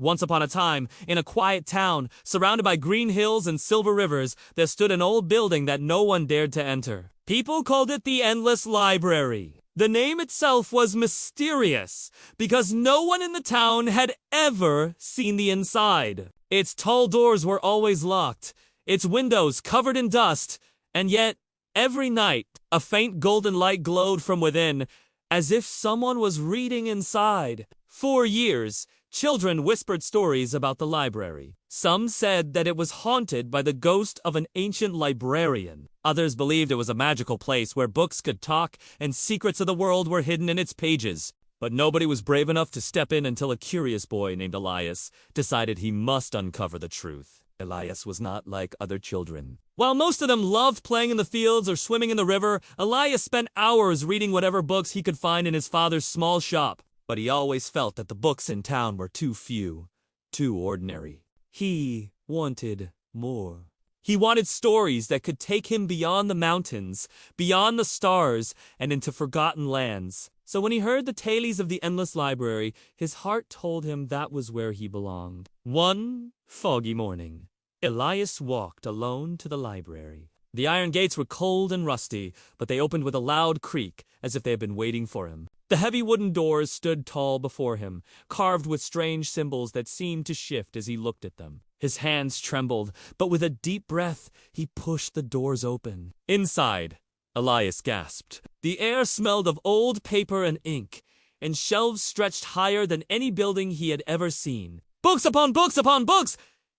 Once upon a time, in a quiet town, surrounded by green hills and silver rivers, there stood an old building that no one dared to enter. People called it the Endless Library. The name itself was mysterious, because no one in the town had ever seen the inside. Its tall doors were always locked, its windows covered in dust, and yet, every night, a faint golden light glowed from within, as if someone was reading inside. For years, children whispered stories about the library. Some said that it was haunted by the ghost of an ancient librarian. Others believed it was a magical place where books could talk and secrets of the world were hidden in its pages. But nobody was brave enough to step in until a curious boy named Elias decided he must uncover the truth. Elias was not like other children. While most of them loved playing in the fields or swimming in the river, Elias spent hours reading whatever books he could find in his father's small shop. But he always felt that the books in town were too few, too ordinary. He wanted more. He wanted stories that could take him beyond the mountains, beyond the stars, and into forgotten lands. So when he heard the tales of the Endless Library, his heart told him that was where he belonged. One foggy morning, Elias walked alone to the library. The iron gates were cold and rusty, but they opened with a loud creak, as if they had been waiting for him. The heavy wooden doors stood tall before him, carved with strange symbols that seemed to shift as he looked at them. His hands trembled, but with a deep breath, he pushed the doors open. Inside, Elias gasped. The air smelled of old paper and ink, and shelves stretched higher than any building he had ever seen. Books upon books upon books!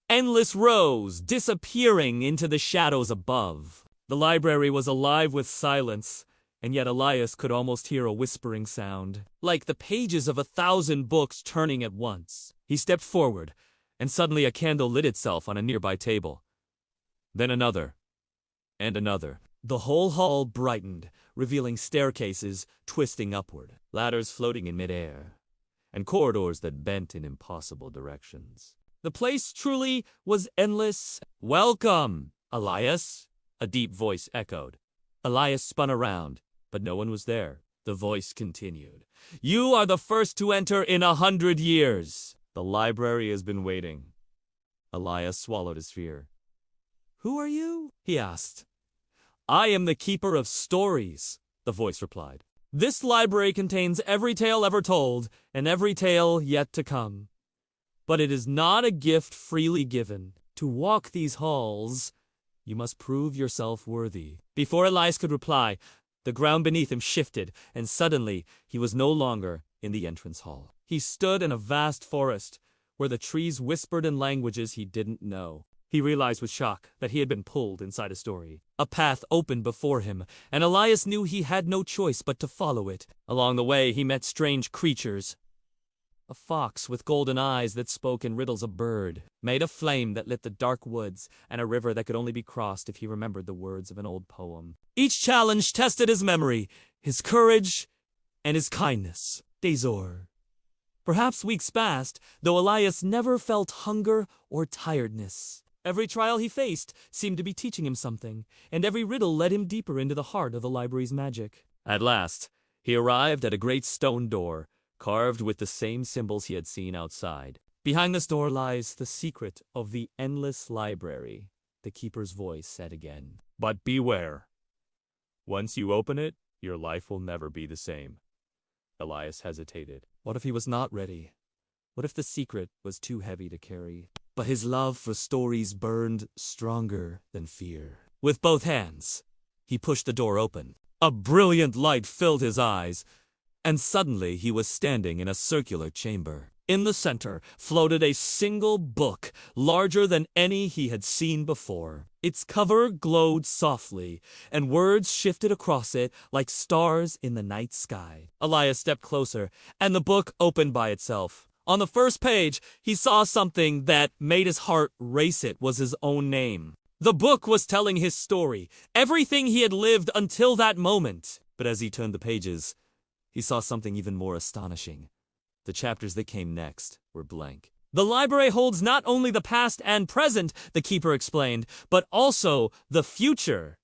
Endless rows disappearing into the shadows above. The library was alive with silence, and yet Elias could almost hear a whispering sound, like the pages of 1,000 books turning at once. He stepped forward, and suddenly a candle lit itself on a nearby table. Then another, and another. The whole hall brightened, revealing staircases twisting upward, ladders floating in midair, and corridors that bent in impossible directions. The place truly was endless. "Welcome, Elias," a deep voice echoed. Elias spun around, but no one was there. The voice continued. "You are the first to enter in 100 years. The library has been waiting." Elias swallowed his fear. "Who are you?" he asked. "I am the keeper of stories," the voice replied. "This library contains every tale ever told, and every tale yet to come. But it is not a gift freely given. To walk these halls, you must prove yourself worthy." Before Elias could reply, the ground beneath him shifted, and suddenly he was no longer in the entrance hall. He stood in a vast forest, where the trees whispered in languages he didn't know. He realized with shock that he had been pulled inside a story. A path opened before him, and Elias knew he had no choice but to follow it. Along the way, he met strange creatures. A fox with golden eyes that spoke in riddles, a bird made of flame that lit the dark woods, and a river that could only be crossed if he remembered the words of an old poem. Each challenge tested his memory, his courage, and his kindness. Dazor. Perhaps weeks passed, though Elias never felt hunger or tiredness. Every trial he faced seemed to be teaching him something, and every riddle led him deeper into the heart of the library's magic. At last, he arrived at a great stone door, carved with the same symbols he had seen outside. "Behind this door lies the secret of the Endless Library," the keeper's voice said again. "But beware. Once you open it, your life will never be the same." Elias hesitated. What if he was not ready? What if the secret was too heavy to carry? But his love for stories burned stronger than fear. With both hands, he pushed the door open. A brilliant light filled his eyes, and suddenly he was standing in a circular chamber. In the center floated a single book, larger than any he had seen before. Its cover glowed softly, and words shifted across it like stars in the night sky. Elias stepped closer, and the book opened by itself. On the first page, he saw something that made his heart race. It was his own name. The book was telling his story, everything he had lived until that moment. But as he turned the pages, he saw something even more astonishing. The chapters that came next were blank. "The library holds not only the past and present," the keeper explained, "but also the future.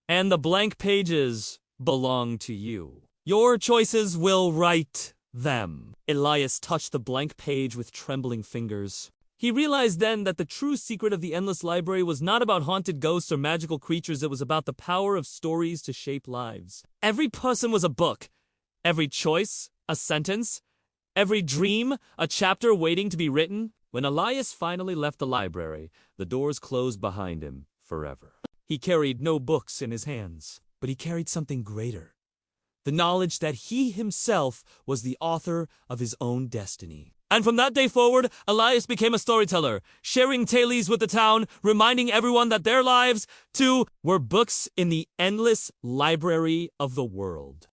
And the blank pages belong to you. Your choices will write them. Elias touched the blank page with trembling fingers. He realized then that the true secret of the endless library was not about haunted ghosts or magical creatures, it was about the power of stories to shape lives. Every person was a book. Every choice, a sentence. Every dream, a chapter waiting to be written. When Elias finally left the library, the doors closed behind him forever. He carried no books in his hands, but he carried something greater. The knowledge that he himself was the author of his own destiny. And from that day forward, Elias became a storyteller, sharing tales with the town, reminding everyone that their lives, too, were books in the endless library of the world.